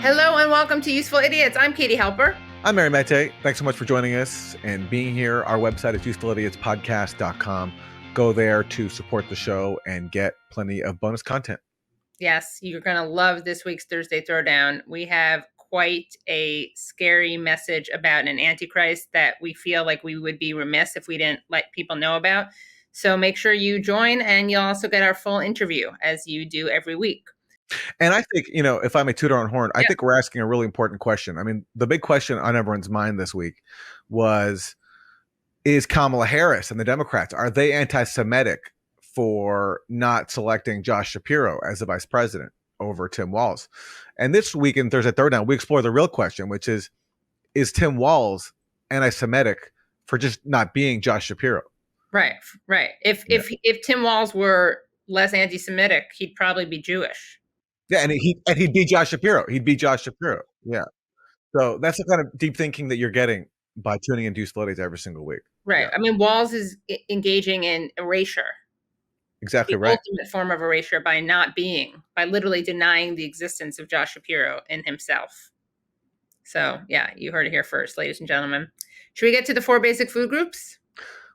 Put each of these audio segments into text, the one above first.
Hello and welcome to Useful Idiots. I'm Katie Halper. I'm Mary Mate. Thanks so much for joining us and being here. Our website is usefulidiotspodcast.com. Go there to support the show and get plenty of bonus content. Yes, you're going to love this week's Thursday Throwdown. We have quite a scary message about an antichrist that we feel like we would be remiss if we didn't let people know about. So make sure you join, and you'll also get our full interview as you do every week. And I think, if I may toot our own horn, I think we're asking a really important question. I mean, the big question on everyone's mind this week was, is Kamala Harris and the Democrats, are they anti-Semitic for not selecting Josh Shapiro as the vice president over Tim Walz? And this week in Thursday Throwdown, we explore the real question, which is Tim Walz anti-Semitic for just not being Josh Shapiro? Right. If Tim Walz were less anti-Semitic, he'd probably be Jewish. Yeah, and he'd be Josh Shapiro. Yeah. So that's the kind of deep thinking that you're getting by tuning into Useful Idiots every single week. Right. Yeah. I mean, Walz is engaging in erasure. Exactly the right. Ultimate form of erasure by literally denying the existence of Josh Shapiro in himself. So, yeah, you heard it here first, ladies and gentlemen. Should we get to the 4 basic food groups?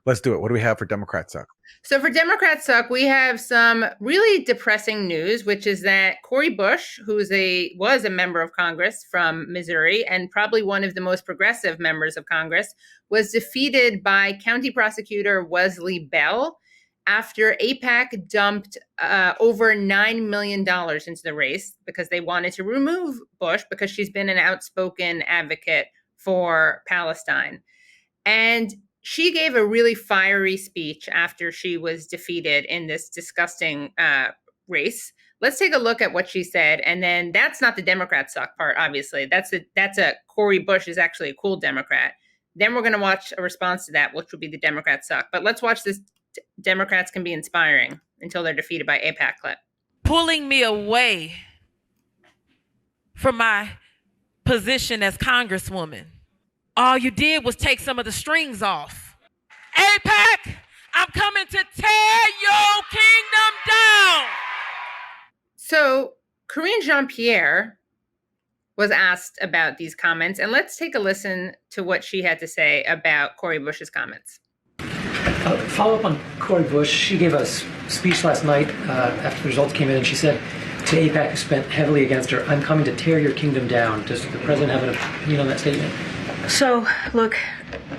Let's do it. What do we have for Democrat Suck? So for Democrat Suck, we have some really depressing news, which is that Cori Bush, who was a member of Congress from Missouri and probably one of the most progressive members of Congress, was defeated by County Prosecutor Wesley Bell after AIPAC dumped over $9 million into the race because they wanted to remove Bush because she's been an outspoken advocate for Palestine. And she gave a really fiery speech after she was defeated in this disgusting race. Let's take a look at what she said. And then that's not the Democrat suck part, obviously. That's a Cori Bush is actually a cool Democrat. Then we're going to watch a response to that, which will be the Democrat suck. But let's watch this Democrats can be inspiring until they're defeated by AIPAC clip. Pulling me away from my position as Congresswoman. All you did was take some of the strings off. AIPAC, I'm coming to tear your kingdom down. So Karine Jean-Pierre was asked about these comments, and let's take a listen to what she had to say about Cori Bush's comments. Follow up on Cori Bush. She gave a speech last night after the results came in, and she said to AIPAC, who spent heavily against her, "I'm coming to tear your kingdom down." Does the president have an opinion on that statement? So, look,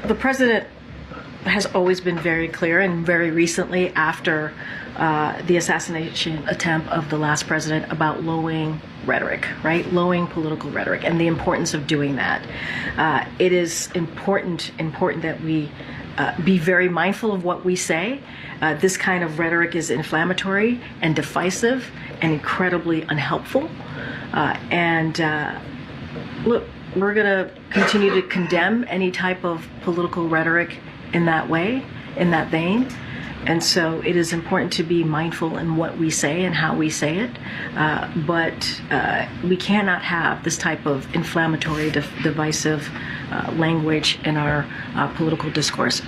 the president has always been very clear, and very recently after the assassination attempt of the last president, about lowering rhetoric, right? Lowering political rhetoric and the importance of doing that. It is important that we be very mindful of what we say. This kind of rhetoric is inflammatory and divisive and incredibly unhelpful. Look, we're going to continue to condemn any type of political rhetoric in that way, in that vein. And so it is important to be mindful in what we say and how we say it. But we cannot have this type of inflammatory, divisive language in our political discourse.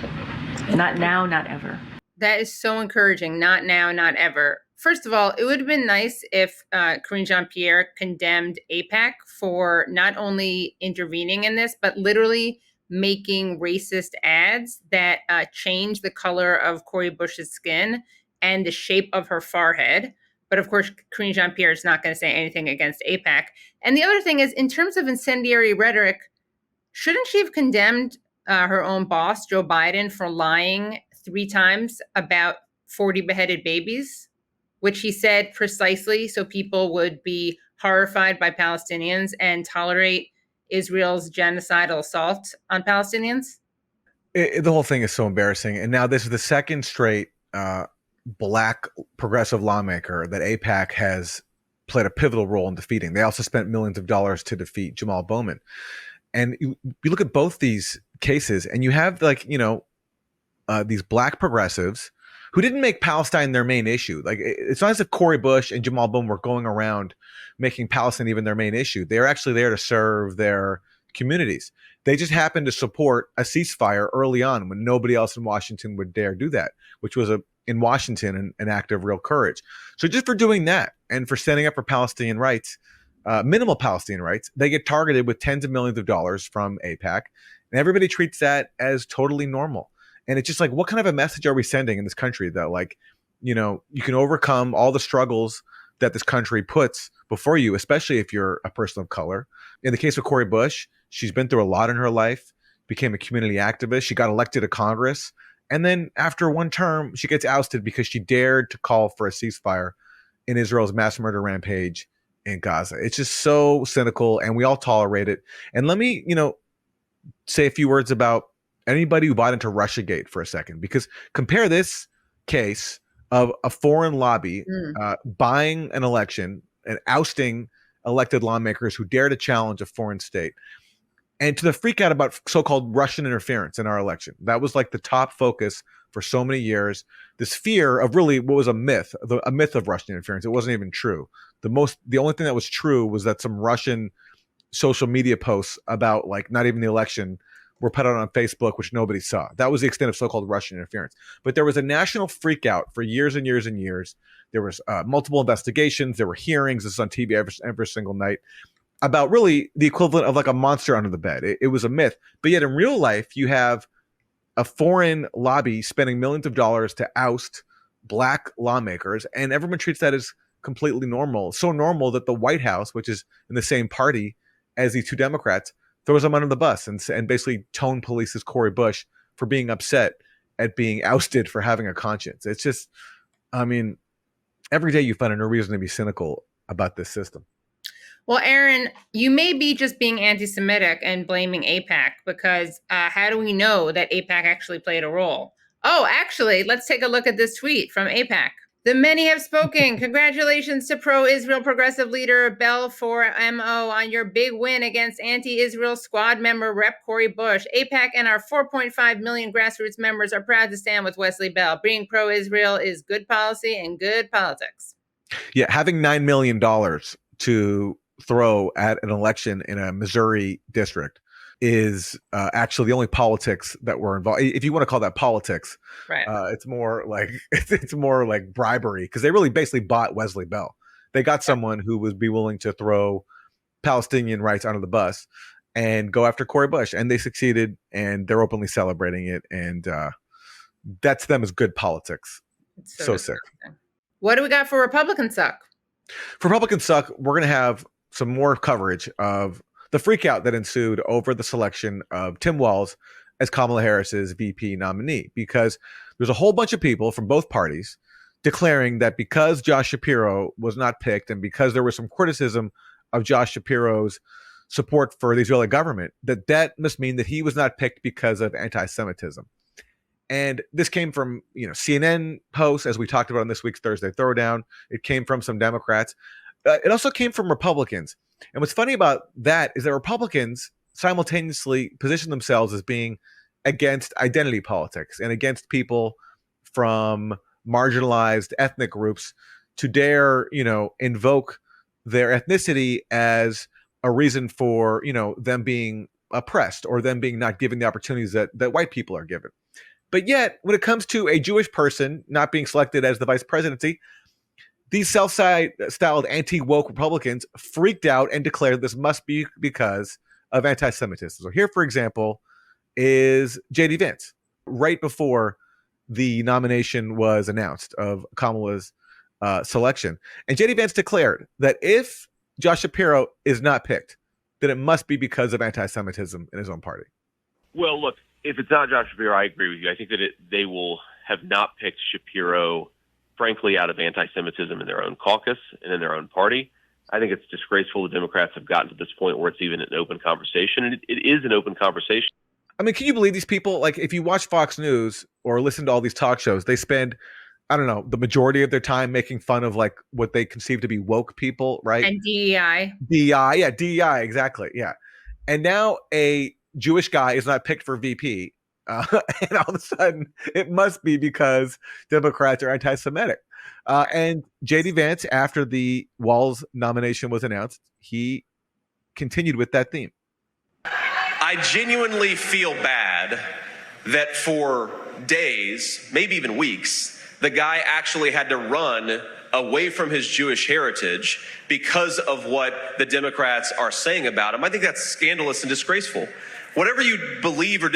Not now, not ever. That is so encouraging. Not now, not ever. First of all, it would have been nice if Karine Jean-Pierre condemned AIPAC for not only intervening in this, but literally making racist ads that change the color of Cori Bush's skin and the shape of her forehead. But of course, Karine Jean-Pierre is not going to say anything against AIPAC. And the other thing is, in terms of incendiary rhetoric, shouldn't she have condemned her own boss, Joe Biden, for lying 3 times about 40 beheaded babies, which he said precisely so people would be horrified by Palestinians and tolerate Israel's genocidal assault on Palestinians? The whole thing is so embarrassing. And now this is the second straight black progressive lawmaker that AIPAC has played a pivotal role in defeating. They also spent millions of dollars to defeat Jamal Bowman. And you look at both these cases and you have these black progressives who didn't make Palestine their main issue. Like, it's not as if Cori Bush and Jamal Bowman were going around making Palestine even their main issue. They're actually there to serve their communities. They just happened to support a ceasefire early on when nobody else in Washington would dare do that, which was in Washington an act of real courage. So just for doing that and for standing up for Palestinian rights, minimal Palestinian rights, they get targeted with tens of millions of dollars from AIPAC, and everybody treats that as totally normal. And it's just like, what kind of a message are we sending in this country that, like, you know, you can overcome all the struggles that this country puts before you, especially if you're a person of color. In the case of Cori Bush, she's been through a lot in her life, became a community activist. She got elected to Congress. And then after one term, she gets ousted because she dared to call for a ceasefire in Israel's mass murder rampage in Gaza. It's just so cynical, and we all tolerate it. And let me, say a few words about anybody who bought into Russiagate for a second, because compare this case of a foreign lobby buying an election and ousting elected lawmakers who dare to challenge a foreign state, and to the freak out about so-called Russian interference in our election. That was like the top focus for so many years. This fear of really what was a myth of Russian interference. It wasn't even true. The only thing that was true was that some Russian social media posts about, like, not even the election were put out on Facebook, which nobody saw. That was the extent of so-called Russian interference. But there was a national freak out for years and years and years. There was multiple investigations. There were hearings. This is on TV every single night about really the equivalent of like a monster under the bed. It was a myth. But yet in real life, you have a foreign lobby spending millions of dollars to oust black lawmakers, and everyone treats that as completely normal. So normal that the White House, which is in the same party as these two Democrats, throws them under the bus and basically tone polices Cori Bush for being upset at being ousted for having a conscience. It's just, I mean, every day you find a new reason to be cynical about this system. Well, Aaron, you may be just being anti-Semitic and blaming AIPAC, because how do we know that AIPAC actually played a role? Oh, actually, let's take a look at this tweet from AIPAC. The many have spoken. Congratulations to pro-Israel progressive leader Bell 4MO on your big win against anti-Israel squad member Rep. Cori Bush. AIPAC and our 4.5 million grassroots members are proud to stand with Wesley Bell. Being pro-Israel is good policy and good politics. Yeah, having $9 million to throw at an election in a Missouri district is actually the only politics that were involved. If you want to call that politics, right. It's more like bribery, because they really basically bought Wesley Bell. They got someone who would be willing to throw Palestinian rights under the bus and go after Cori Bush, and they succeeded, and they're openly celebrating it, and that to them is good politics. It's so sick. What do we got for Republican Suck? For Republican Suck, we're going to have some more coverage of the freakout that ensued over the selection of Tim Walz as Kamala Harris's VP nominee, because there's a whole bunch of people from both parties declaring that because Josh Shapiro was not picked, and because there was some criticism of Josh Shapiro's support for the Israeli government, that must mean that he was not picked because of anti-Semitism. And this came from, CNN posts, as we talked about on this week's Thursday Throwdown. It came from some Democrats. It also came from Republicans. And what's funny about that is that Republicans simultaneously position themselves as being against identity politics and against people from marginalized ethnic groups to dare, invoke their ethnicity as a reason for, them being oppressed or them being not given the opportunities that white people are given. But yet, when it comes to a Jewish person not being selected as the vice presidency, these self-styled anti-woke Republicans freaked out and declared this must be because of anti-Semitism. So here, for example, is J.D. Vance, right before the nomination was announced of Kamala's selection. And J.D. Vance declared that if Josh Shapiro is not picked, then it must be because of anti-Semitism in his own party. Well, look, if it's not Josh Shapiro, I agree with you. I think that they will have not picked Shapiro, frankly, out of anti-Semitism in their own caucus and in their own party. I think it's disgraceful the Democrats have gotten to this point where it's even an open conversation. And it is an open conversation. I mean, can you believe these people? Like, if you watch Fox News or listen to all these talk shows, they spend, I don't know, the majority of their time making fun of like what they conceive to be woke people, right? And DEI. DEI, exactly. Yeah. And now a Jewish guy is not picked for VP. And all of a sudden, it must be because Democrats are anti-Semitic. And J.D. Vance, after the Walz nomination was announced, he continued with that theme. I genuinely feel bad that for days, maybe even weeks, the guy actually had to run away from his Jewish heritage because of what the Democrats are saying about him. I think that's scandalous and disgraceful. Whatever you believe or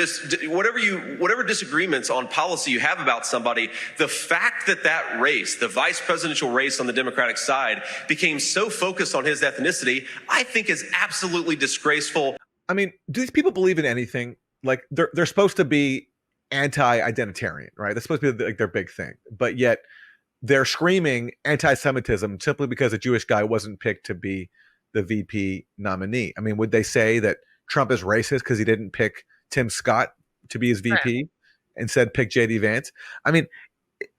whatever disagreements on policy you have about somebody, the fact that that race, the vice presidential race on the Democratic side, became so focused on his ethnicity, I think is absolutely disgraceful. I mean, do these people believe in anything? Like they're supposed to be anti-identitarian, right? That's supposed to be like their big thing, but yet they're screaming anti-Semitism simply because a Jewish guy wasn't picked to be the VP nominee. I mean, would they say that Trump is racist because he didn't pick Tim Scott to be his VP, instead pick JD Vance? I mean,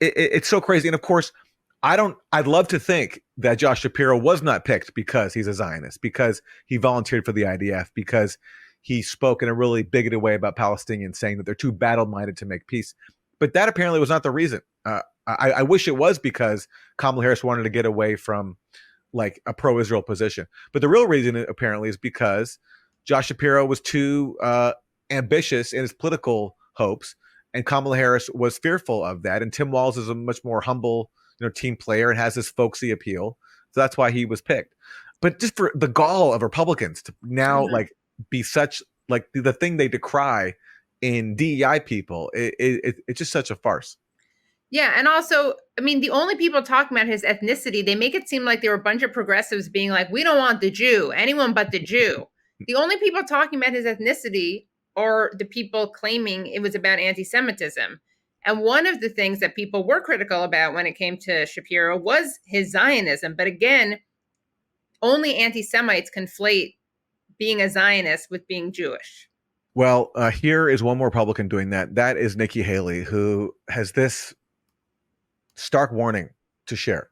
it's so crazy. And of course, I'd love to think that Josh Shapiro was not picked because he's a Zionist, because he volunteered for the IDF, because he spoke in a really bigoted way about Palestinians, saying that they're too battle-minded to make peace. But that apparently was not the reason. I wish it was because Kamala Harris wanted to get away from like a pro-Israel position. But the real reason apparently is because Josh Shapiro was too ambitious in his political hopes, and Kamala Harris was fearful of that. And Tim Walz is a much more humble, team player and has this folksy appeal. So that's why he was picked. But just for the gall of Republicans to now like be such like the thing they decry in DEI people, it's just such a farce. Yeah, and also, I mean, the only people talking about his ethnicity, they make it seem like there were a bunch of progressives being like, we don't want the Jew, anyone but the Jew. The only people talking about his ethnicity are the people claiming it was about anti-Semitism. And one of the things that people were critical about when it came to Shapiro was his Zionism. But again, only anti-Semites conflate being a Zionist with being Jewish. Well, here is one more Republican doing that. That is Nikki Haley, who has this stark warning to share.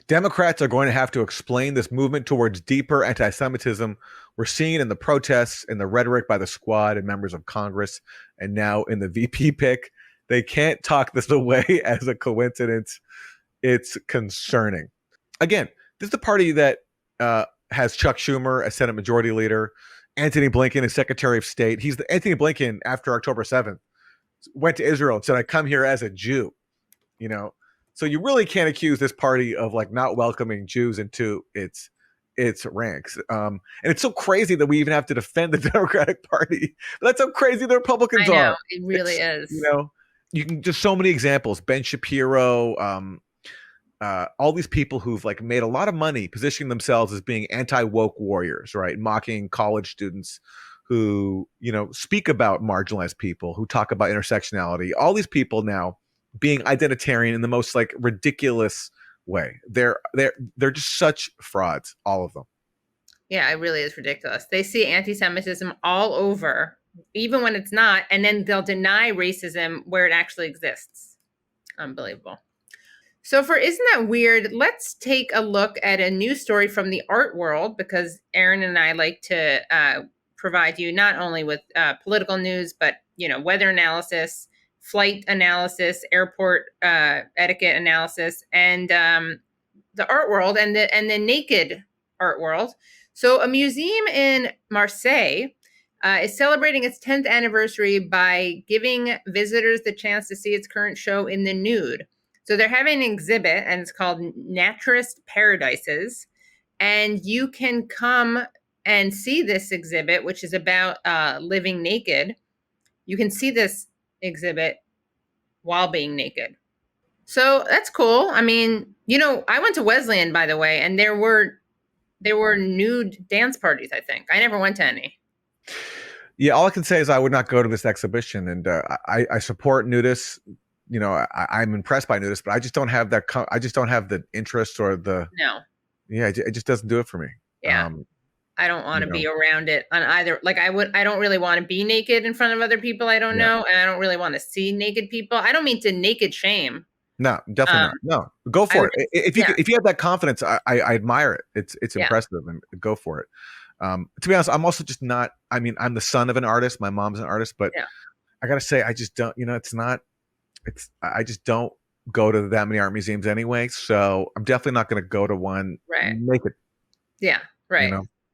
Democrats are going to have to explain this movement towards deeper anti-Semitism we're seeing in the protests and the rhetoric by the squad and members of Congress, and now in the VP pick. They can't talk this away as a coincidence. It's concerning. Again, this is the party that has Chuck Schumer as Senate Majority Leader, Antony Blinken as Secretary of State. Antony Blinken, after October 7th, went to Israel and said, I come here as a Jew. So you really can't accuse this party of like not welcoming Jews into its ranks. And it's so crazy that we even have to defend the Democratic Party. That's how crazy the Republicans are. It really is. You can just so many examples. Ben Shapiro, all these people who've like made a lot of money positioning themselves as being anti-woke warriors, right? Mocking college students who, speak about marginalized people, who talk about intersectionality. All these people now being identitarian in the most like ridiculous way. They're just such frauds, all of them. Yeah, it really is ridiculous. They see anti-Semitism all over, even when it's not, and then they'll deny racism where it actually exists. Unbelievable. So for Isn't That Weird, let's take a look at a news story from the art world, because Aaron and I like to provide you not only with political news, but, weather analysis, flight analysis, airport etiquette analysis, and the art world and the naked art world. So a museum in Marseille is celebrating its 10th anniversary by giving visitors the chance to see its current show in the nude. So they're having an exhibit, and it's called Naturist Paradises. And you can come and see this exhibit, which is about living naked. You can see this exhibit while being naked. So that's cool. I mean, I went to Wesleyan, by the way, and there were nude dance parties, I think. I never went to any. Yeah, all I can say is I would not go to this exhibition, and I support nudists. I'm impressed by nudists, but I just don't have that. I just don't have the interest or the. No. Yeah, it just doesn't do it for me. Yeah. I don't want to be around it on either. Like I don't really want to be naked in front of other people I don't know. And I don't really want to see naked people. I don't mean to naked shame. No, definitely not. No, go for it. If you have that confidence, I admire it. It's impressive, and go for it. To be honest, I'm also just not, I'm the son of an artist. My mom's an artist, but I got to say, I just don't, I just don't go to that many art museums anyway. So I'm definitely not going to go to one naked. Yeah. Right.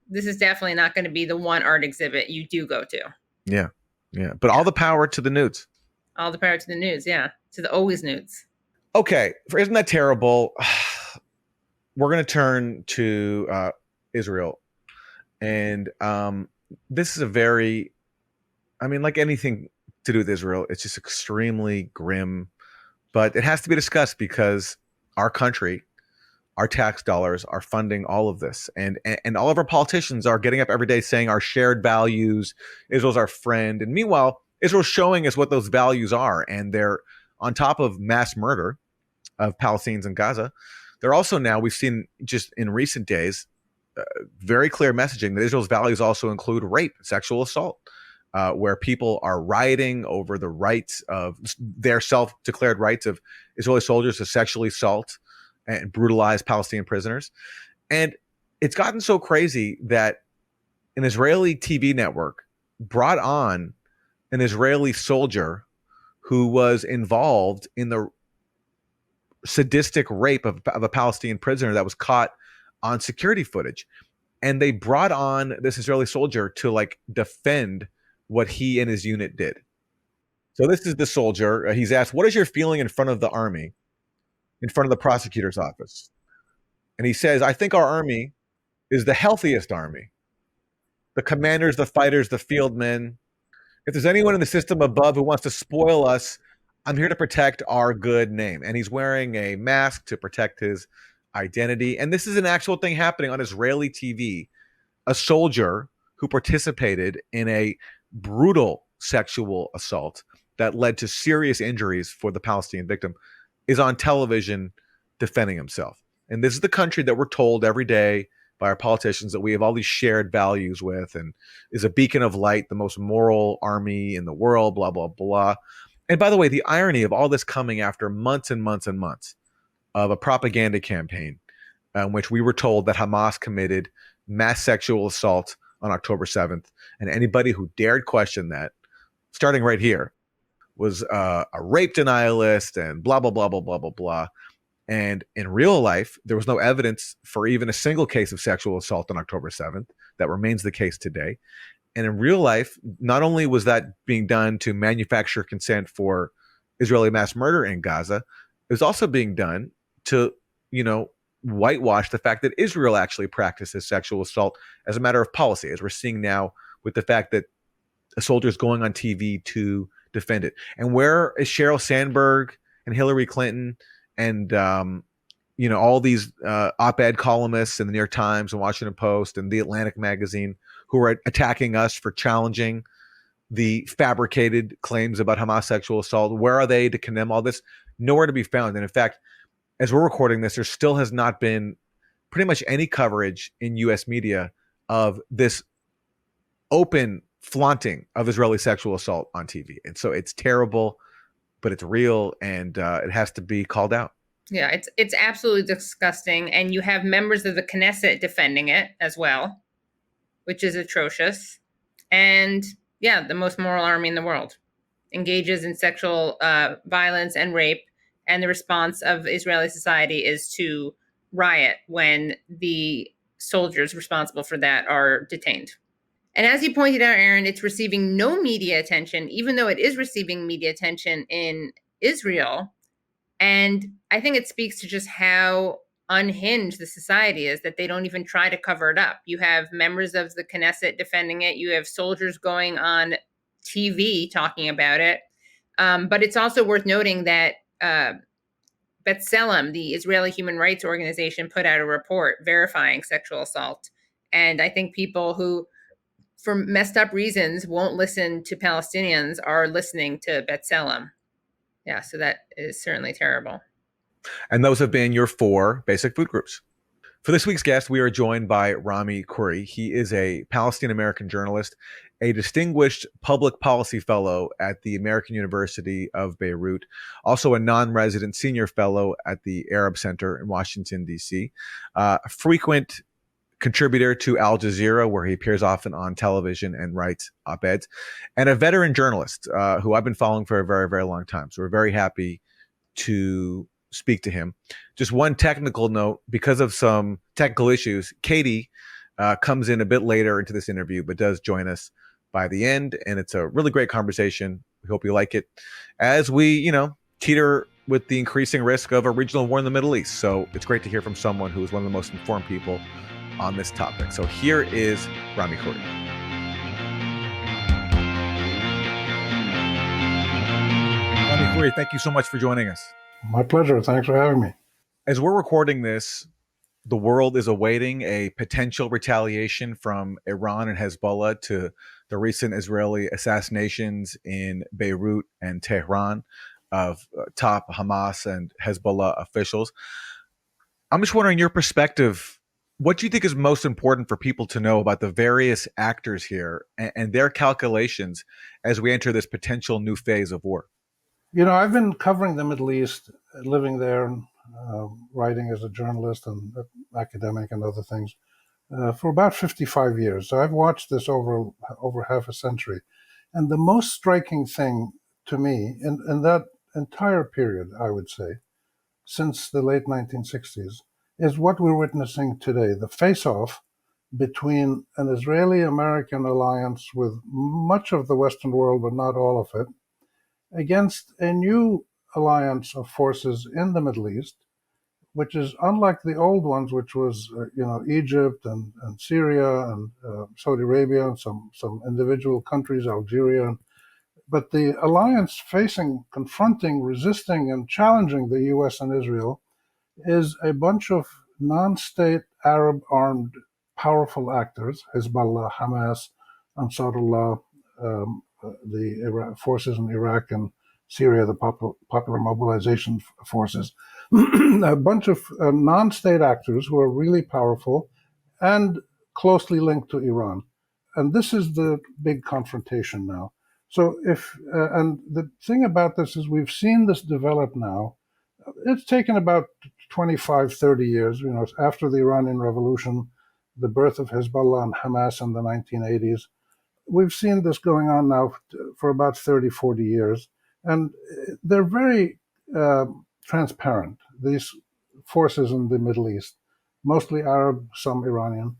This is definitely not going to be the one art exhibit you do go to. Yeah. Yeah. But all the power to the nudes. All the power to the nudes. Yeah. To the always nudes. Okay. Isn't that terrible? we're going to turn to Israel. And this is a very, I mean, like anything to do with Israel, it's just extremely grim. But it has to be discussed because our country, our tax dollars are funding all of this. And all of our politicians are getting up every day saying our shared values, Israel's our friend. And meanwhile, Israel's showing us what those values are. And they're on top of mass murder of Palestinians in Gaza. They're also now, we've seen just in recent days, very clear messaging that Israel's values also include rape, sexual assault, where people are rioting over the rights of their self-declared rights of Israeli soldiers to sexually assault and brutalize Palestinian prisoners. And it's gotten so crazy that an Israeli TV network brought on an Israeli soldier who was involved in the sadistic rape of a Palestinian prisoner that was caught on security footage. And they brought on this Israeli soldier to like defend what he and his unit did. So this is the soldier. He's asked, what is your feeling in front of the army, in front of the prosecutor's office? And he says, I think our army is the healthiest army. The commanders, the fighters, the field men. If there's anyone in the system above who wants to spoil us, I'm here to protect our good name. And he's wearing a mask to protect his identity. And this is an actual thing happening on Israeli TV. A soldier who participated in a brutal sexual assault that led to serious injuries for the Palestinian victim is on television defending himself. And this is the country that we're told every day by our politicians that we have all these shared values with and is a beacon of light, the most moral army in the world, blah, blah, blah. And by the way, the irony of all this coming after months and months and months of a propaganda campaign in which we were told that Hamas committed mass sexual assault on October 7th. And anybody who dared question that, starting right here, was a rape denialist and blah, blah, blah, blah, blah, blah, blah. And in real life, there was no evidence for even a single case of sexual assault on October 7th. That remains the case today. And in real life, not only was that being done to manufacture consent for Israeli mass murder in Gaza, it was also being done to, whitewash the fact that Israel actually practices sexual assault as a matter of policy, as we're seeing now with the fact that a soldier is going on TV to defend it. And where is Sheryl Sandberg and Hillary Clinton and all these op-ed columnists in the New York Times and Washington Post and the Atlantic magazine who are attacking us for challenging the fabricated claims about Hamas sexual assault? Where are they to condemn all this? Nowhere to be found. And in fact, as we're recording this, there still has not been pretty much any coverage in U.S. media of this open flaunting of Israeli sexual assault on TV. And so it's terrible, but it's real, and it has to be called out. Yeah, it's absolutely disgusting. And you have members of the Knesset defending it as well, which is atrocious. And yeah, the most moral army in the world engages in sexual violence and rape. And the response of Israeli society is to riot when the soldiers responsible for that are detained. And as you pointed out, Aaron, it's receiving no media attention, even though it is receiving media attention in Israel. And I think it speaks to just how unhinged the society is that they don't even try to cover it up. You have members of the Knesset defending it. You have soldiers going on TV talking about it. But it's also worth noting that B'Tselem, the Israeli human rights organization, put out a report verifying sexual assault. And I think people who, for messed up reasons, won't listen to Palestinians are listening to B'Tselem. Yeah, so that is certainly terrible. And those have been your 4 basic food groups. For this week's guest, we are joined by Rami Khouri. He is a Palestinian-American journalist, a distinguished public policy fellow at the American University of Beirut, also a non-resident senior fellow at the Arab Center in Washington, D.C., a frequent contributor to Al Jazeera, where he appears often on television and writes op-eds, and a veteran journalist who I've been following for a very, very long time. So we're very happy to speak to him. Just one technical note, because of some technical issues, Katie comes in a bit later into this interview, but does join us by the end. And it's a really great conversation. We hope you like it as we, teeter with the increasing risk of a regional war in the Middle East. So it's great to hear from someone who is one of the most informed people on this topic. So here is Rami Khouri. Rami Khouri, thank you so much for joining us. My pleasure. Thanks for having me. As we're recording this, the world is awaiting a potential retaliation from Iran and Hezbollah to the recent Israeli assassinations in Beirut and Tehran of top Hamas and Hezbollah officials. I'm just wondering your perspective. What do you think is most important for people to know about the various actors here and their calculations as we enter this potential new phase of war? You know, I've been covering the Middle East, living there, writing as a journalist and academic and other things for about 55 years. So I've watched this over half a century. And the most striking thing to me in that entire period, I would say, since the late 1960s, is what we're witnessing today, the face-off between an Israeli-American alliance with much of the Western world, but not all of it, against a new alliance of forces in the Middle East, which is unlike the old ones, which was Egypt and Syria and Saudi Arabia and some individual countries, Algeria. But the alliance confronting, resisting, and challenging the U.S. and Israel is a bunch of non-state Arab-armed powerful actors, Hezbollah, Hamas, Ansarullah, the forces in Iraq and Syria, the Popular Mobilization Forces, a bunch of non-state actors who are really powerful and closely linked to Iran. And this is the big confrontation now. So and the thing about this is we've seen this develop now. It's taken about 25, 30 years, after the Iranian Revolution, the birth of Hezbollah and Hamas in the 1980s. We've seen this going on now for about 30, 40 years. And they're very transparent, these forces in the Middle East, mostly Arab, some Iranian.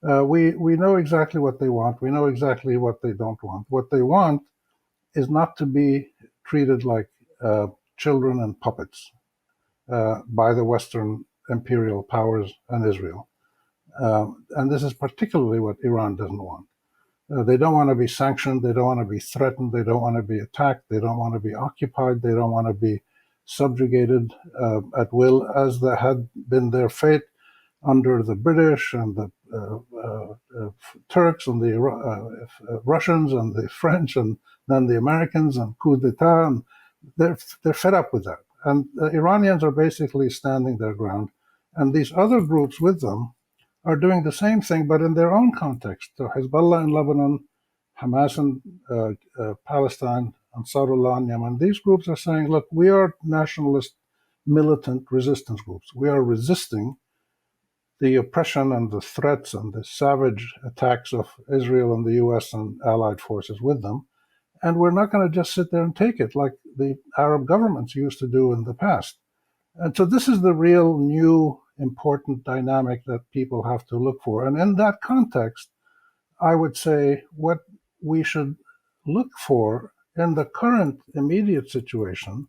We know exactly what they want. We know exactly what they don't want. What they want is not to be treated like children and puppets by the Western imperial powers and Israel. And this is particularly what Iran doesn't want. They don't want to be sanctioned. They don't want to be threatened. They don't want to be attacked. They don't want to be occupied. They don't want to be subjugated at will, as that had been their fate under the British and the Turks and the Russians and the French and then the Americans and coup d'etat. And they're fed up with that. And the Iranians are basically standing their ground. And these other groups with them are doing the same thing, but in their own context. So Hezbollah in Lebanon, Hamas in Palestine, Ansarullah in Yemen. These groups are saying, look, we are nationalist, militant resistance groups. We are resisting the oppression and the threats and the savage attacks of Israel and the US and allied forces with them. And we're not going to just sit there and take it like the Arab governments used to do in the past. And so this is the real new important dynamic that people have to look for. And in that context, I would say what we should look for in the current immediate situation,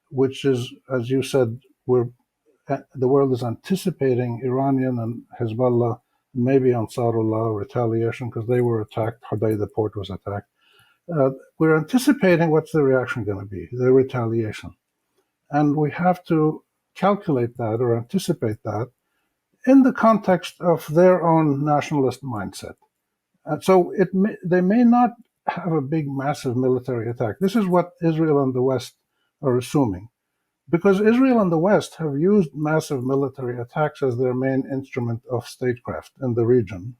which is, as you said, the world is anticipating Iranian and Hezbollah, maybe Ansarullah retaliation because they were attacked, Hodeidah port was attacked. We're anticipating what's the reaction going to be, the retaliation. And we have to calculate that or anticipate that in the context of their own nationalist mindset. And so they may not have a big, massive military attack. This is what Israel and the West are assuming. Because Israel and the West have used massive military attacks as their main instrument of statecraft in the region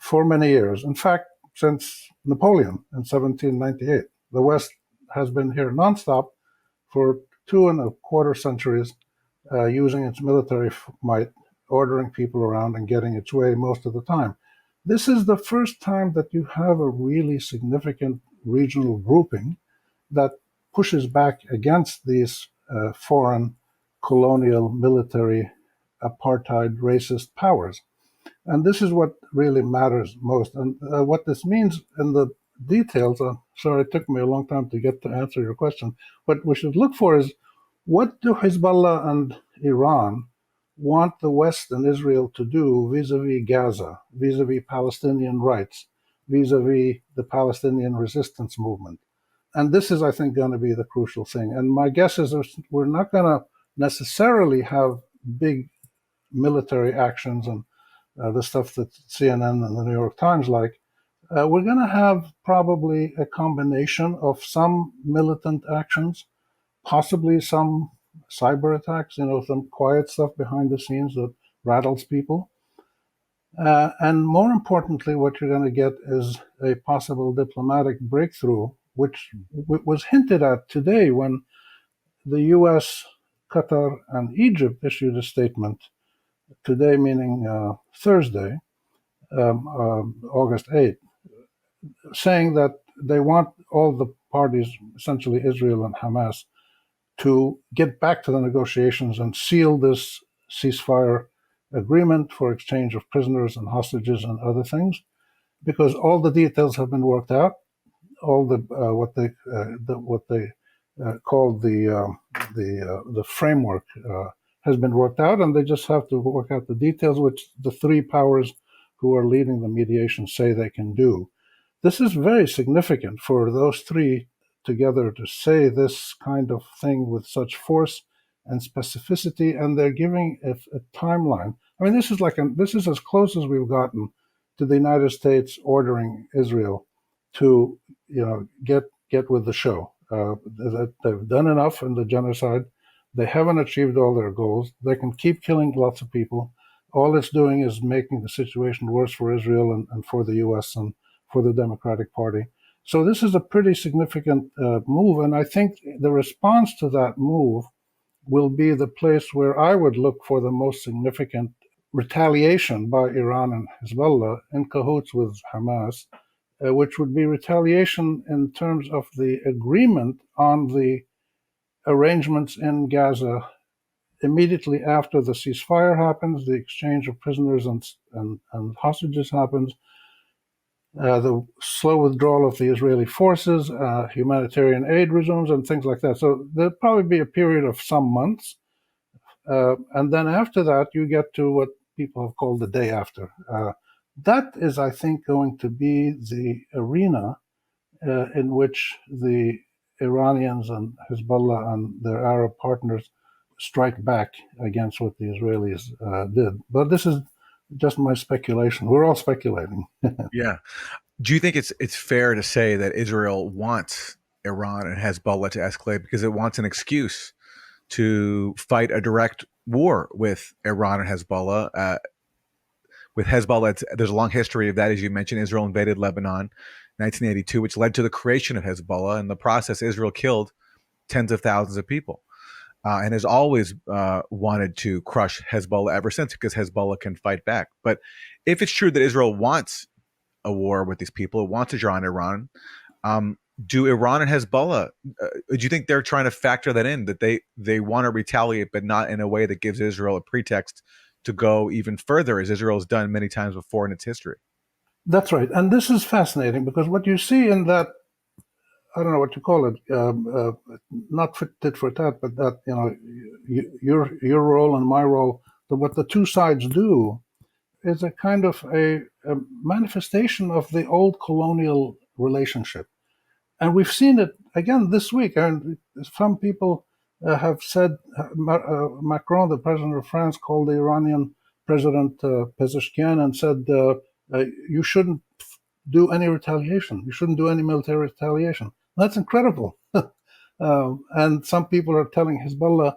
for many years. In fact, since Napoleon in 1798, the West has been here nonstop for 2.25 centuries, using its military might, ordering people around and getting its way most of the time. This is the first time that you have a really significant regional grouping that pushes back against these foreign colonial military apartheid racist powers. And this is what really matters most. And what this means in the details, sorry, it took me a long time to get to answer your question. What we should look for is What do Hezbollah and Iran want the West and Israel to do vis-a-vis Gaza, vis-a-vis Palestinian rights, vis-a-vis the Palestinian resistance movement? And this is, I think, going to be the crucial thing. And my guess is we're not going to necessarily have big military actions and the stuff that CNN and the New York Times like. We're going to have probably a combination of some militant actions, possibly some cyber attacks, some quiet stuff behind the scenes that rattles people. And more importantly, what you're going to get is a possible diplomatic breakthrough, which was hinted at today when the US, Qatar, and Egypt issued a statement today, meaning Thursday, August 8th, saying that they want all the parties, essentially Israel and Hamas, to get back to the negotiations and seal this ceasefire agreement for exchange of prisoners and hostages and other things, because all the details have been worked out. All the what they called the framework has been worked out, and they just have to work out the details, which the three powers who are leading the mediation say they can do. This is very significant for those three together to say this kind of thing with such force and specificity, and they're giving a timeline. I mean, this is as close as we've gotten to the United States ordering Israel to, get with the show. They've done enough in the genocide. They haven't achieved all their goals. They can keep killing lots of people. All it's doing is making the situation worse for Israel and for the U.S. and for the Democratic Party. So this is a pretty significant move, and I think the response to that move will be the place where I would look for the most significant retaliation by Iran and Hezbollah in cahoots with Hamas, which would be retaliation in terms of the agreement on the arrangements in Gaza immediately after the ceasefire happens, the exchange of prisoners and hostages happens, the slow withdrawal of the Israeli forces, humanitarian aid resumes, and things like that. So there'll probably be a period of some months. And then after that, you get to what people have called the day after. That is, I think, going to be the arena in which the Iranians and Hezbollah and their Arab partners strike back against what the Israelis did. But this is just my speculation. We're all speculating. Yeah. Do you think it's fair to say that Israel wants Iran and Hezbollah to escalate because it wants an excuse to fight a direct war with Iran and Hezbollah? With Hezbollah, there's a long history of that. As you mentioned, Israel invaded Lebanon in 1982, which led to the creation of Hezbollah. In the process, Israel killed tens of thousands of people. And has always wanted to crush Hezbollah ever since, because Hezbollah can fight back. But if it's true that Israel wants a war with these people, it wants to draw on Iran, do Iran and Hezbollah, do you think they're trying to factor that in, that they want to retaliate, but not in a way that gives Israel a pretext to go even further, as Israel has done many times before in its history? That's right. And this is fascinating, because what you see in that, I don't know what you call it, not tit for tat, but that, your role and my role, what the two sides do is a kind of a manifestation of the old colonial relationship. And we've seen it again this week. And some people have said, Macron, the president of France, called the Iranian president Pezeshkian and said, you shouldn't do any retaliation. You shouldn't do any military retaliation. That's incredible. And some people are telling Hezbollah,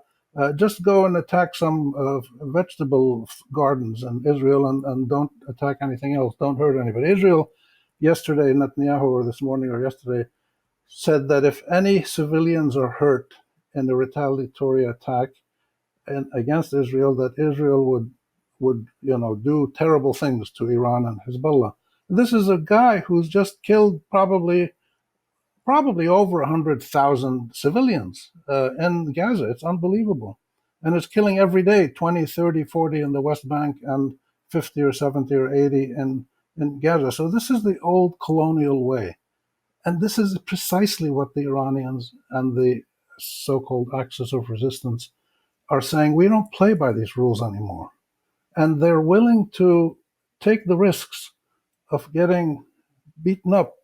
just go and attack some vegetable gardens in Israel and don't attack anything else. Don't hurt anybody. Israel yesterday, Netanyahu, or this morning or yesterday, said that if any civilians are hurt in a retaliatory attack against Israel, that Israel would do terrible things to Iran and Hezbollah. This is a guy who's just killed probably over 100,000 civilians in Gaza. It's unbelievable. And it's killing every day, 20, 30, 40 in the West Bank and 50 or 70 or 80 in Gaza. So this is the old colonial way. And this is precisely what the Iranians and the so-called axis of resistance are saying we don't play by these rules anymore. And they're willing to take the risks of getting beaten up.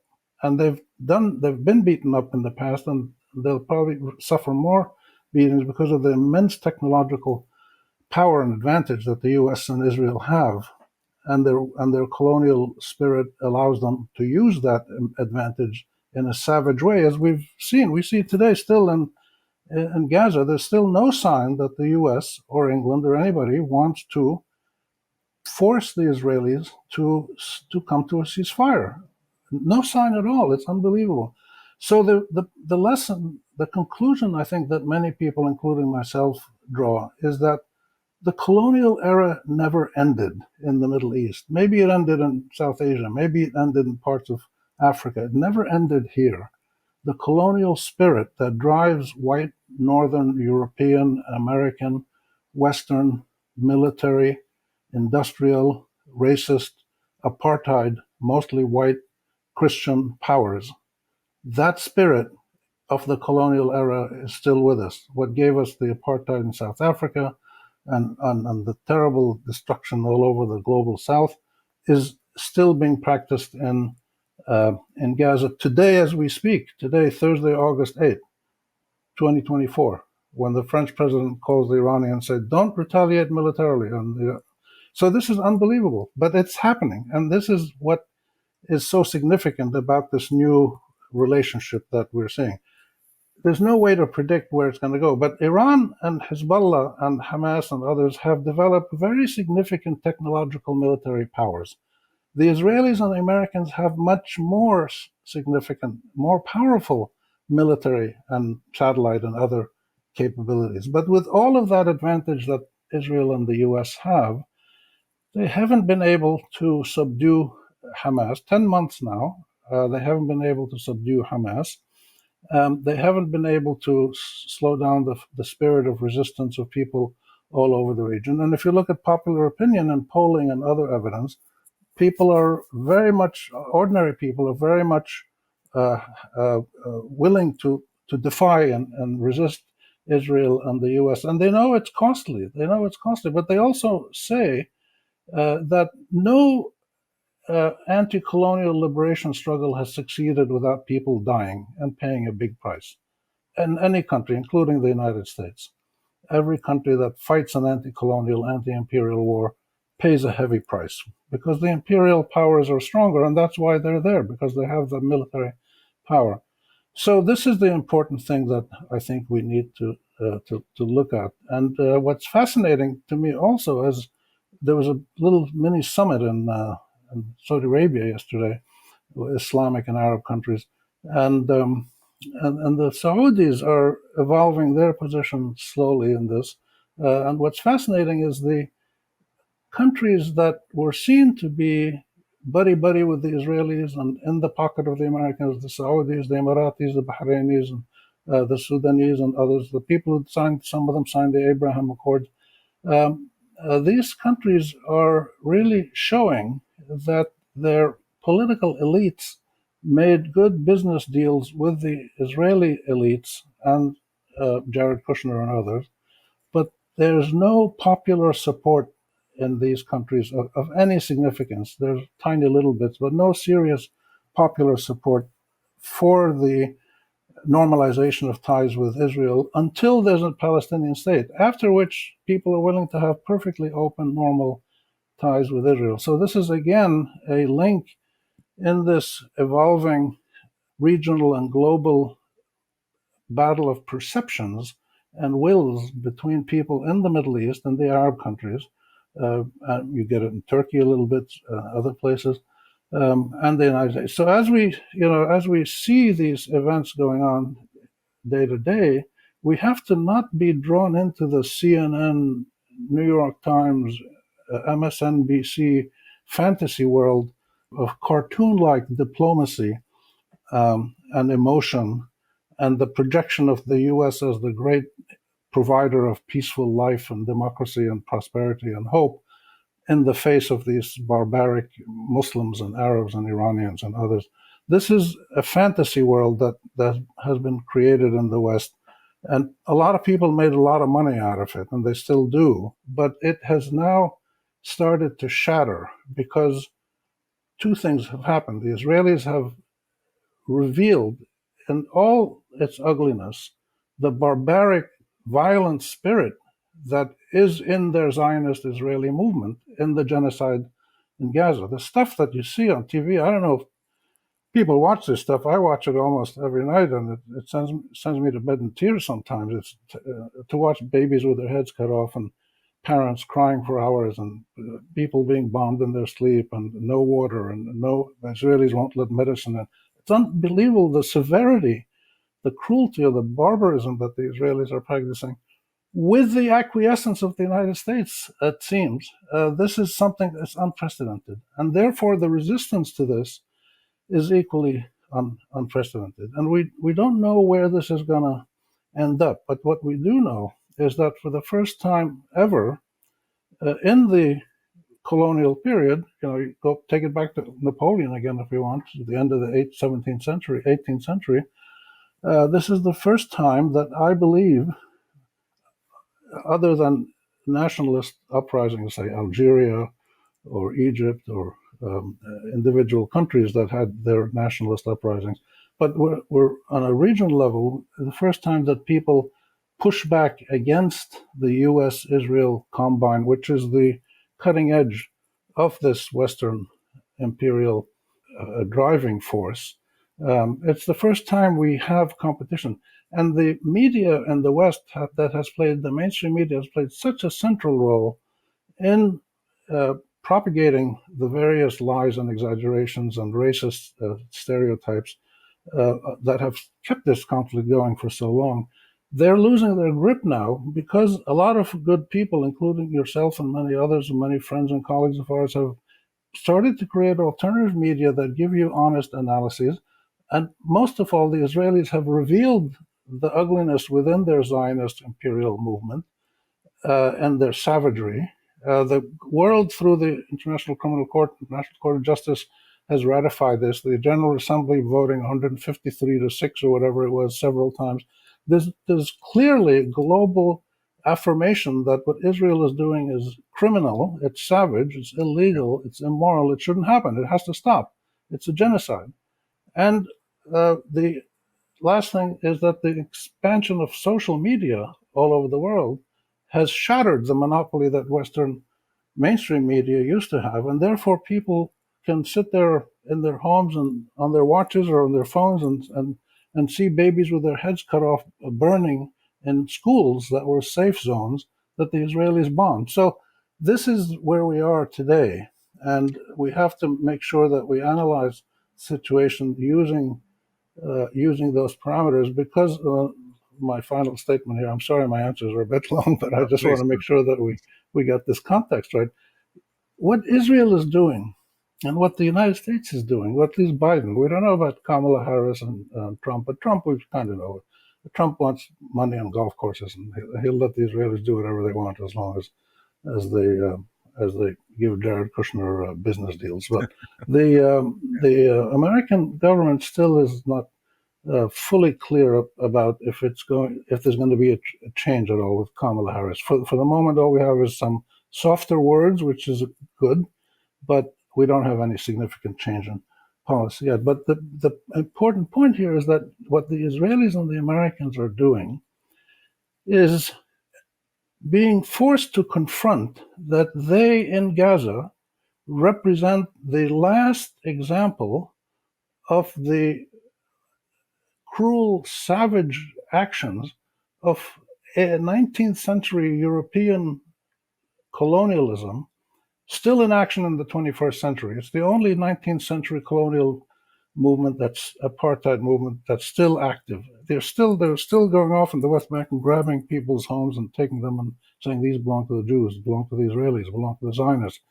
And they've been beaten up in the past, and they'll probably suffer more beatings because of the immense technological power and advantage that the US and Israel have. And their colonial spirit allows them to use that advantage in a savage way, as we've seen. We see today still in Gaza, there's still no sign that the US or England or anybody wants to force the Israelis to come to a ceasefire. No sign at all. It's unbelievable. So the lesson, the conclusion I think that many people, including myself, draw is that the colonial era never ended in the Middle East. Maybe it ended in South Asia. Maybe it ended in parts of Africa. It never ended here. The colonial spirit that drives white, Northern European, American, Western, military, industrial, racist, apartheid, mostly white Christian powers. That spirit of the colonial era is still with us. What gave us the apartheid in South Africa and the terrible destruction all over the global South is still being practiced in Gaza today as we speak. Today, Thursday, August 8th, 2024, when the French president calls the Iranians and said, don't retaliate militarily. So this is unbelievable, but it's happening. And this is what is so significant about this new relationship that we're seeing. There's no way to predict where it's going to go, but Iran and Hezbollah and Hamas and others have developed very significant technological military powers. The Israelis and the Americans have much more significant, more powerful military and satellite and other capabilities. But with all of that advantage that Israel and the US have, they haven't been able to subdue Hamas. 10 months now, they haven't been able to subdue Hamas. They haven't been able to slow down the spirit of resistance of people all over the region. And if you look at popular opinion and polling and other evidence, people are very much, ordinary people are very much willing to defy and resist Israel and the US. And they know it's costly. But they also say that no anti-colonial liberation struggle has succeeded without people dying and paying a big price. In any country, including the United States, every country that fights an anti-colonial, anti-imperial war pays a heavy price because the imperial powers are stronger, and that's why they're there, because they have the military power. So this is the important thing that I think we need to look at. And what's fascinating to me also is there was a little mini summit in Saudi Arabia yesterday, Islamic and Arab countries, and the Saudis are evolving their position slowly in this. And what's fascinating is the countries that were seen to be buddy-buddy with the Israelis and in the pocket of the Americans, the Saudis, the Emiratis, the Bahrainis, and the Sudanese and others, the people who signed, some of them signed the Abraham Accords. These countries are really showing that their political elites made good business deals with the Israeli elites and Jared Kushner and others, but there's no popular support in these countries of any significance. There's tiny little bits, but no serious popular support for the normalization of ties with Israel until there's a Palestinian state, after which people are willing to have perfectly open, normal ties with Israel. So this is, again, a link in this evolving regional and global battle of perceptions and wills between people in the Middle East and the Arab countries. You get it in Turkey a little bit, other places, and the United States. So as we see these events going on day to day, we have to not be drawn into the CNN, New York Times, MSNBC fantasy world of cartoon-like diplomacy and emotion, and the projection of the U.S. as the great provider of peaceful life and democracy and prosperity and hope in the face of these barbaric Muslims and Arabs and Iranians and others. This is a fantasy world that has been created in the West, And a lot of people made a lot of money out of it, and they still do. But it has now started to shatter because two things have happened. The Israelis have revealed in all its ugliness the barbaric, violent spirit that is in their Zionist Israeli movement in the genocide in Gaza. The stuff that you see on TV, I don't know if people watch this stuff. I watch it almost every night, and it sends me to bed in tears sometimes. It's to watch babies with their heads cut off and parents crying for hours and people being bombed in their sleep and no water and no Israelis won't let medicine in. It's unbelievable the severity, the cruelty, or the barbarism that the Israelis are practicing with the acquiescence of the United States, it seems. This is something that's unprecedented. And therefore, the resistance to this is equally unprecedented. And we don't know where this is going to end up. But what we do know is that for the first time ever in the colonial period, you go take it back to Napoleon again if you want, to the end of the 17th century, 18th century, this is the first time that I believe, other than nationalist uprisings, say Algeria or Egypt or individual countries that had their nationalist uprisings, but we're on a regional level, the first time that people push back against the U.S.-Israel combine, which is the cutting edge of this Western imperial driving force. It's the first time we have competition. And the media in the West the mainstream media has played such a central role in propagating the various lies and exaggerations and racist stereotypes that have kept this conflict going for so long. They're losing their grip now because a lot of good people, including yourself and many others and many friends and colleagues of ours, have started to create alternative media that give you honest analyses. And most of all, the Israelis have revealed the ugliness within their Zionist imperial movement and their savagery. The world, through the International Criminal Court, International Court of Justice, has ratified this. The General Assembly voting 153 to 6 or whatever it was several times. There's clearly global affirmation that what Israel is doing is criminal, it's savage, it's illegal, it's immoral, it shouldn't happen, it has to stop. It's a genocide. And the last thing is that the expansion of social media all over the world has shattered the monopoly that Western mainstream media used to have, and therefore people can sit there in their homes and on their watches or on their phones and see babies with their heads cut off burning in schools that were safe zones that the Israelis bombed. So this is where we are today, and we have to make sure that we analyze the situation using those parameters, because my final statement here, I'm sorry my answers are a bit long, but I just want to make sure that we get this context right. What Israel is doing and what the United States is doing, what is Biden, we don't know about Kamala Harris and Trump, but Trump we kind of know. Trump wants money on golf courses, and he'll let the Israelis do whatever they want as long as they give Jared Kushner business deals. But the American government still is not fully clear about if there's going to be a change at all with Kamala Harris. For the moment, all we have is some softer words, which is good, but we don't have any significant change in policy yet. But the important point here is that what the Israelis and the Americans are doing is being forced to confront that they in Gaza represent the last example of the cruel, savage actions of a 19th century European colonialism still in action in the 21st century. It's the only 19th century colonial movement, that's apartheid movement, that's still active. They're still going off in the West Bank and grabbing people's homes and taking them and saying these belong to the Jews, belong to the Israelis, belong to the Zionists.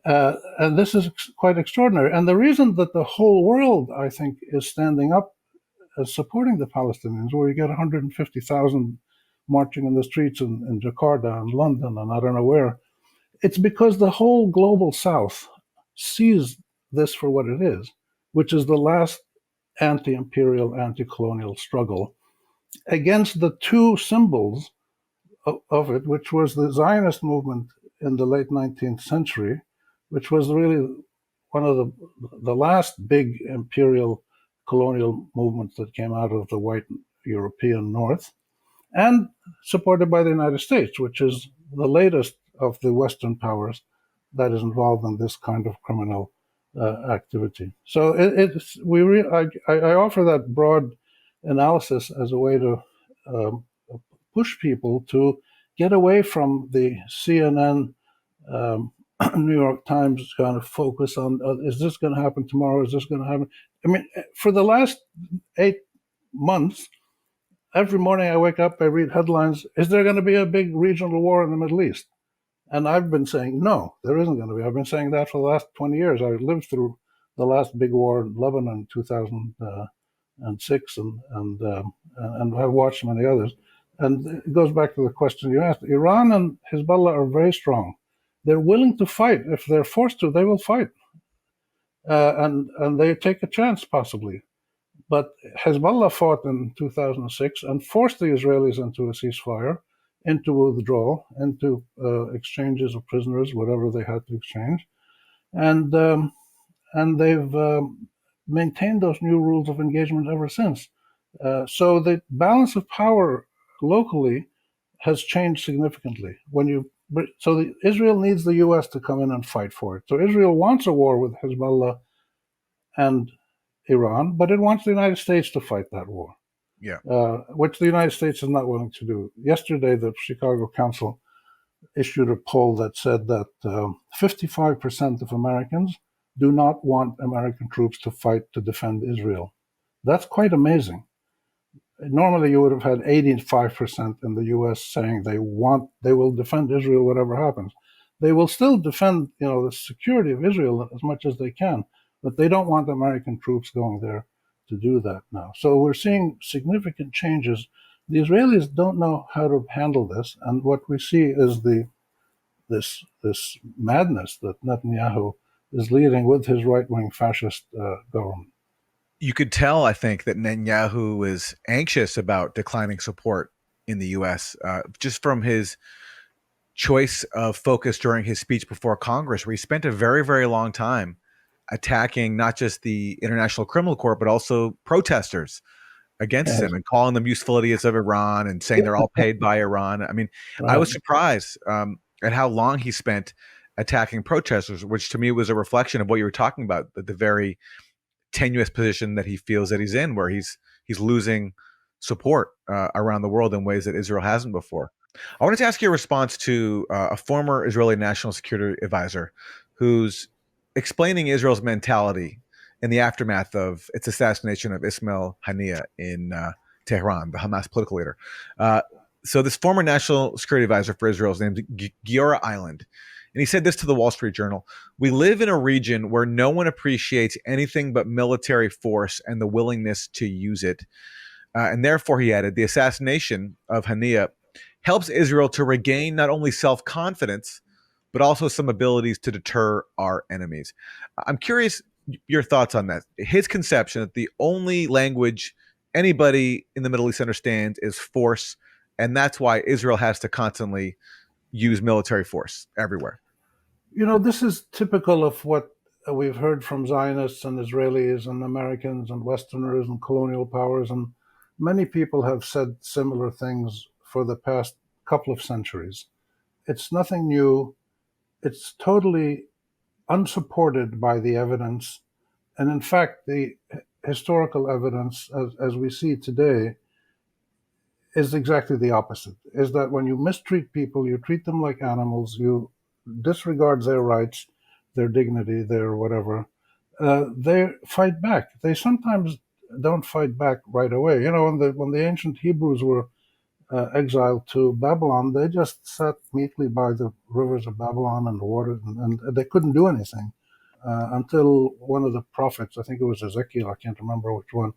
And this is quite extraordinary. And the reason that the whole world, I think, is standing up supporting the Palestinians, where you get 150,000 marching in the streets in Jakarta and London and I don't know where, it's because the whole global South sees this for what it is, which is the last anti-imperial, anti-colonial struggle against the two symbols of it, which was the Zionist movement in the late 19th century, which was really one of the last big imperial colonial movements that came out of the white European North, and supported by the United States, which is the latest of the Western powers that is involved in this kind of criminal activity. So I offer that broad analysis as a way to push people to get away from the CNN, New York Times kind of focus on, is this going to happen tomorrow? Is this going to happen? I mean, for the last 8 months, every morning I wake up, I read headlines, is there going to be a big regional war in the Middle East? And I've been saying, no, there isn't going to be. I've been saying that for the last 20 years. I lived through the last big war in Lebanon in 2006 and have watched many others. And it goes back to the question you asked. Iran and Hezbollah are very strong. They're willing to fight. If they're forced to, they will fight. And they take a chance, possibly. But Hezbollah fought in 2006 and forced the Israelis into a ceasefire, into withdrawal, into exchanges of prisoners, whatever they had to exchange. And they've maintained those new rules of engagement ever since. So the balance of power locally has changed significantly. Israel needs the U.S. to come in and fight for it. So Israel wants a war with Hezbollah and Iran, but it wants the United States to fight that war. Yeah. Which the United States is not willing to do. Yesterday, the Chicago Council issued a poll that said that 55% of Americans do not want American troops to fight to defend Israel. That's quite amazing. Normally, you would have had 85% in the U.S. saying they will defend Israel whatever happens. They will still defend, the security of Israel as much as they can, but they don't want American troops going there to do that now. So we're seeing significant changes. The Israelis don't know how to handle this, and what we see is this madness that Netanyahu is leading with his right-wing fascist government. You could tell, I think, that Netanyahu is anxious about declining support in the U.S. Just from his choice of focus during his speech before Congress, where he spent a very, very long time attacking not just the International Criminal Court, but also protesters against him and calling them useful idiots of Iran and saying they're all paid by Iran. I mean, I was surprised at how long he spent attacking protesters, which to me was a reflection of what you were talking about, the very tenuous position that he feels that he's in, where he's losing support around the world in ways that Israel hasn't before. I wanted to ask your response to a former Israeli national security advisor who's explaining Israel's mentality in the aftermath of its assassination of Ismail Haniyeh in Tehran, the Hamas political leader. So this former national security advisor for Israel is named Giora Island. And he said this to the Wall Street Journal: "We live in a region where no one appreciates anything but military force and the willingness to use it." And therefore, he added, the assassination of Haniyeh helps Israel to regain not only self-confidence, but also some abilities to deter our enemies. I'm curious your thoughts on that. His conception that the only language anybody in the Middle East understands is force, and that's why Israel has to constantly use military force everywhere. This is typical of what we've heard from Zionists and Israelis and Americans and Westerners and colonial powers, and many people have said similar things for the past couple of centuries. It's nothing new. It's totally unsupported by the evidence. And in fact, the historical evidence, as we see today, is exactly the opposite, is that when you mistreat people, you treat them like animals, you disregard their rights, their dignity, their whatever, they fight back. They sometimes don't fight back right away. When the ancient Hebrews were exiled to Babylon, they just sat meekly by the rivers of Babylon and the waters, and they couldn't do anything until one of the prophets, I think it was Ezekiel, I can't remember which one,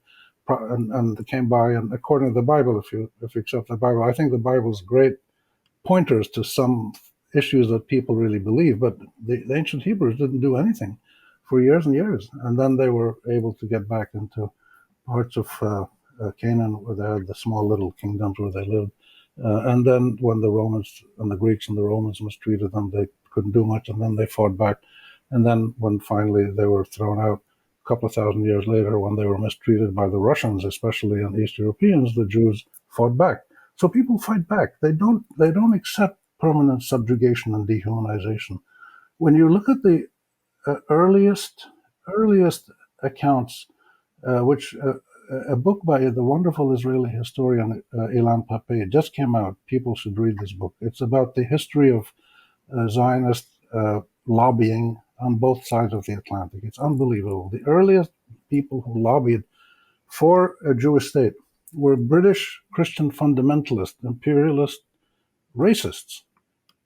and came by. And according to the Bible, if you accept the Bible, I think the Bible's great pointers to some issues that people really believe. But the ancient Hebrews didn't do anything for years and years, and then they were able to get back into parts of Canaan, where they had the small little kingdoms where they lived. And then when the Romans and the Greeks and the Romans mistreated them, they couldn't do much, and then they fought back. And then when finally they were thrown out, a couple of thousand years later, when they were mistreated by the Russians, especially and East Europeans, the Jews fought back. So people fight back. They don't accept permanent subjugation and dehumanization. When you look at the earliest accounts, which a book by the wonderful Israeli historian Ilan Pappé just came out. People should read this book. It's about the history of Zionist lobbying on both sides of the Atlantic. It's unbelievable. The earliest people who lobbied for a Jewish state were British Christian fundamentalists, imperialist racists,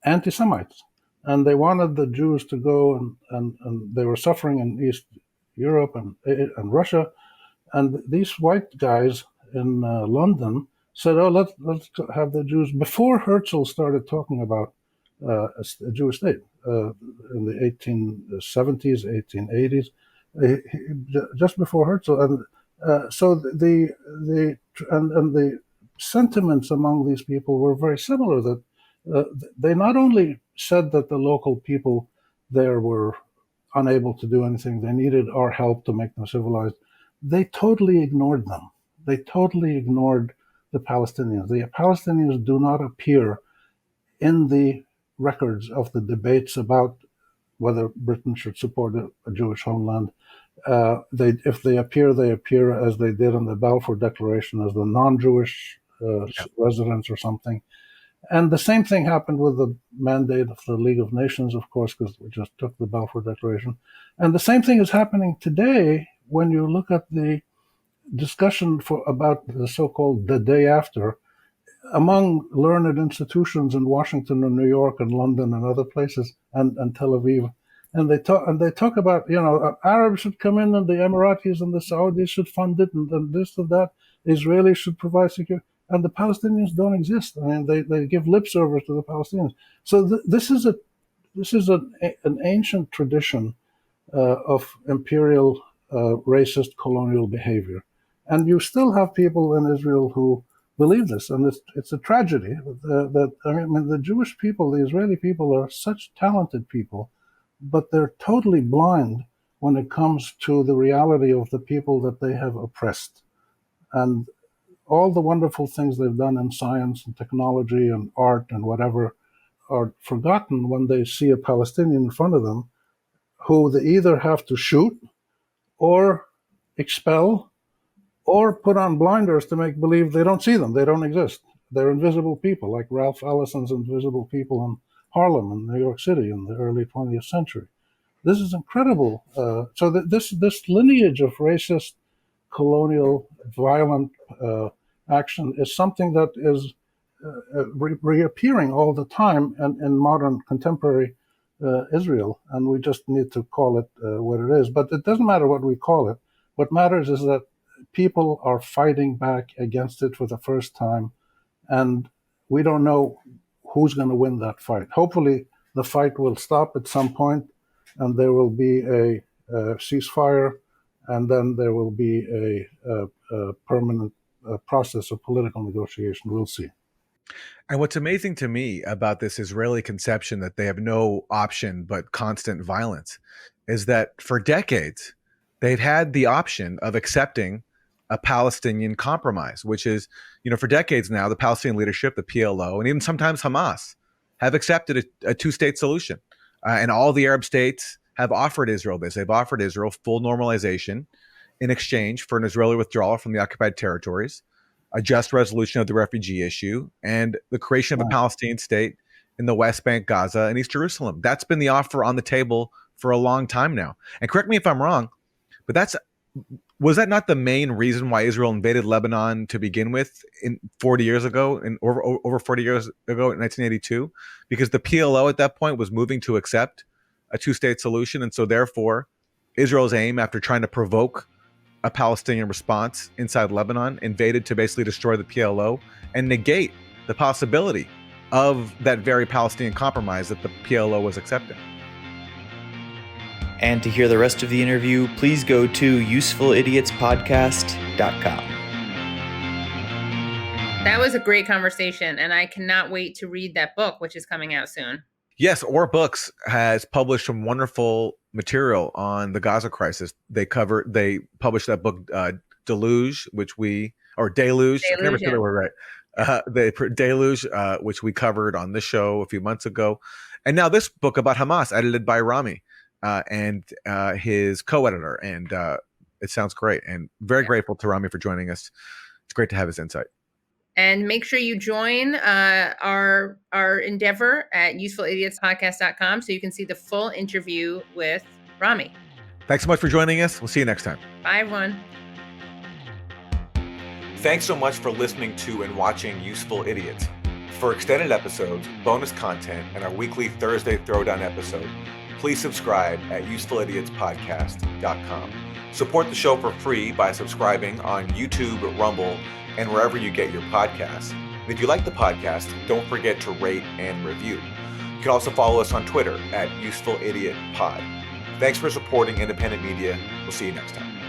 anti-Semites. And they wanted the Jews to go, and they were suffering in East Europe and Russia. And these white guys in London said, "Oh, let's have the Jews." Before Herzl started talking about a Jewish state in the 1870s, 1880s, just before Herzl, and so the sentiments among these people were very similar. That they not only said that the local people there were unable to do anything, they needed our help to make them civilized. They totally ignored them. They totally ignored the Palestinians. The Palestinians do not appear in the records of the debates about whether Britain should support a Jewish homeland. If they appear as they did in the Balfour Declaration as the non-Jewish residents or something. And the same thing happened with the mandate of the League of Nations, of course, because we just took the Balfour Declaration. And the same thing is happening today when you look at the discussion about the so-called the day after among learned institutions in Washington and New York and London and other places and Tel Aviv. And they talk about, Arabs should come in and the Emiratis and the Saudis should fund it and this and that. Israelis should provide security. And the Palestinians don't exist. I mean, they give lip service to the Palestinians. So this is an ancient tradition of imperial, racist, colonial behavior, and you still have people in Israel who believe this, and it's a tragedy. The Jewish people, the Israeli people, are such talented people, but they're totally blind when it comes to the reality of the people that they have oppressed, and all the wonderful things they've done in science and technology and art and whatever are forgotten when they see a Palestinian in front of them who they either have to shoot or expel or put on blinders to make believe they don't see them, they don't exist. They're invisible people, like Ralph Ellison's invisible people in Harlem and New York City in the early 20th century. This is incredible. So this lineage of racist, colonial, violent action is something that is reappearing all the time in modern contemporary Israel, and we just need to call it what it is. But it doesn't matter what we call it. What matters is that people are fighting back against it for the first time, and we don't know who's going to win that fight. Hopefully, the fight will stop at some point, and there will be a ceasefire, and then there will be a permanent process of political negotiation. We'll see. And what's amazing to me about this Israeli conception that they have no option but constant violence is that for decades, they've had the option of accepting a Palestinian compromise, which is, for decades now, the Palestinian leadership, the PLO, and even sometimes Hamas have accepted a two-state solution. And all the Arab states have offered Israel this. They've offered Israel full normalization in exchange for an Israeli withdrawal from the occupied territories, a just resolution of the refugee issue, and the creation of a Palestinian state in the West Bank, Gaza, and East Jerusalem. That's been the offer on the table for a long time now. And correct me if I'm wrong, but was that not the main reason why Israel invaded Lebanon to begin with in 40 years ago, in over 40 years ago in 1982? Because the PLO at that point was moving to accept a two-state solution. And so therefore, Israel's aim, after trying to provoke a Palestinian response inside Lebanon, invaded to basically destroy the PLO and negate the possibility of that very Palestinian compromise that the PLO was accepting. And to hear the rest of the interview, please go to usefulidiotspodcast.com. That was a great conversation, and I cannot wait to read that book, which is coming out soon. Yes, Or Books has published some wonderful material on the Gaza crisis. They published that book, Deluge, Deluge. I can never say that word right. Deluge, which we covered on this show a few months ago. And now this book about Hamas, edited by Rami and his co-editor. And it sounds great. And very grateful to Rami for joining us. It's great to have his insight. And make sure you join our endeavor at usefulidiotspodcast.com so you can see the full interview with Rami. Thanks so much for joining us. We'll see you next time. Bye, everyone. Thanks so much for listening to and watching Useful Idiots. For extended episodes, bonus content, and our weekly Thursday Throwdown episode, please subscribe at usefulidiotspodcast.com. Support the show for free by subscribing on YouTube, Rumble, and wherever you get your podcasts. And if you like the podcast, don't forget to rate and review. You can also follow us on Twitter at UsefulIdiotPod. Thanks for supporting independent media. We'll see you next time.